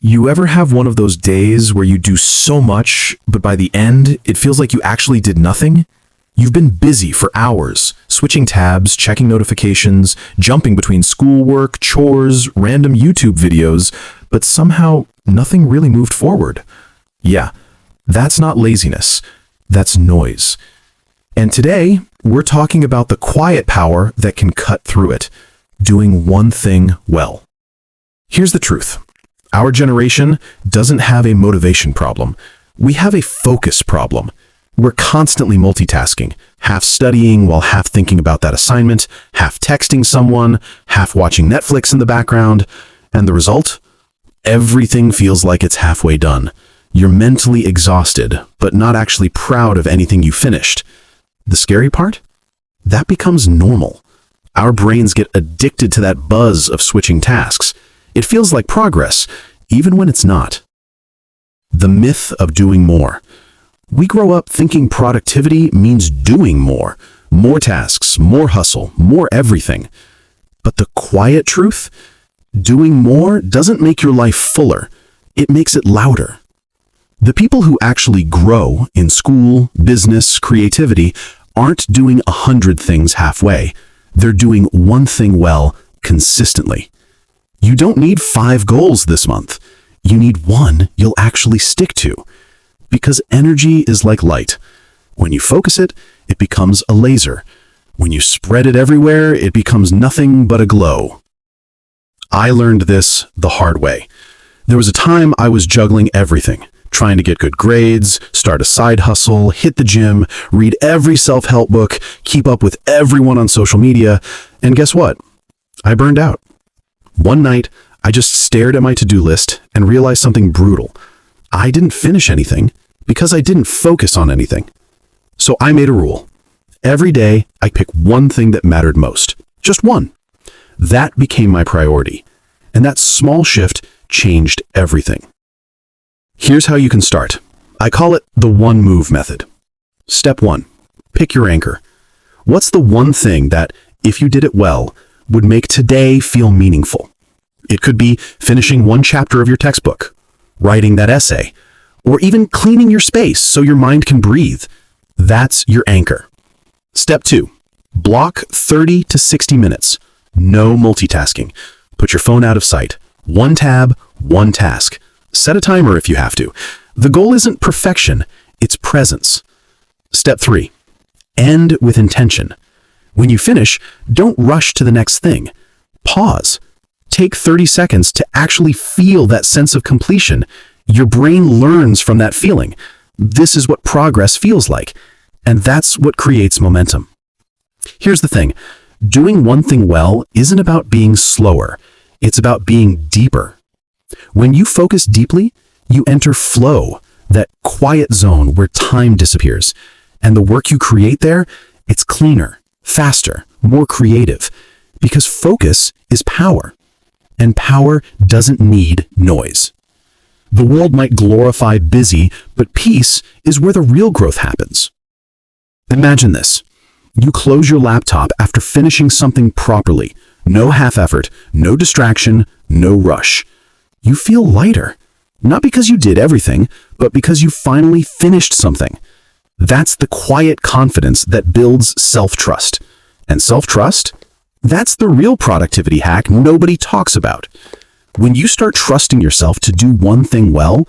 You ever have one of those days where you do so much, but by the end, it feels like you actually did nothing? You've been busy for hours, switching tabs, checking notifications, jumping between schoolwork, chores, random YouTube videos, but somehow nothing really moved forward. Yeah, that's not laziness, that's noise. And today, we're talking about the quiet power that can cut through it, doing one thing well. Here's the truth. Our generation doesn't have a motivation problem. We have a focus problem. We're constantly multitasking, half studying while half thinking about that assignment, half texting someone, half watching Netflix in the background. And the result? Everything feels like it's halfway done. You're mentally exhausted, but not actually proud of anything you finished. The scary part? That becomes normal. Our brains get addicted to that buzz of switching tasks. It feels like progress, even when it's not. The myth of doing more. We grow up thinking productivity means doing more. More tasks, more hustle, more everything. But the quiet truth? Doing more doesn't make your life fuller. It makes it louder. The people who actually grow in school, business, creativity aren't doing 100 things halfway. They're doing one thing well, consistently. You don't need 5 goals this month. You need one you'll actually stick to. Because energy is like light. When you focus it, it becomes a laser. When you spread it everywhere, it becomes nothing but a glow. I learned this the hard way. There was a time I was juggling everything, trying to get good grades, start a side hustle, hit the gym, read every self-help book, keep up with everyone on social media, and guess what? I burned out. One night, I just stared at my to-do list and realized something brutal. I didn't finish anything because I didn't focus on anything. So I made a rule. Every day, I pick one thing that mattered most. Just one. That became my priority. And that small shift changed everything. Here's how you can start. I call it the one move method. Step 1. Pick your anchor. What's the one thing that, if you did it well, would make today feel meaningful? It could be finishing one chapter of your textbook, writing that essay, or even cleaning your space so your mind can breathe. That's your anchor. Step 2. Block 30 to 60 minutes. No multitasking. Put your phone out of sight. One tab, one task. Set a timer if you have to. The goal isn't perfection, it's presence. Step 3. End with intention. When you finish, don't rush to the next thing. Pause. Take 30 seconds to actually feel that sense of completion. Your brain learns from that feeling. This is what progress feels like, and that's what creates momentum. Here's the thing. Doing one thing well isn't about being slower. It's about being deeper. When you focus deeply, you enter flow, that quiet zone where time disappears. And the work you create there, it's cleaner, faster, more creative. Because focus is power. And power doesn't need noise. The world might glorify busy, but peace is where the real growth happens. Imagine this. You close your laptop after finishing something properly. No half effort, no distraction, no rush. You feel lighter. Not because you did everything, but because you finally finished something. That's the quiet confidence that builds self-trust. And self-trust? That's the real productivity hack nobody talks about. When you start trusting yourself to do one thing well,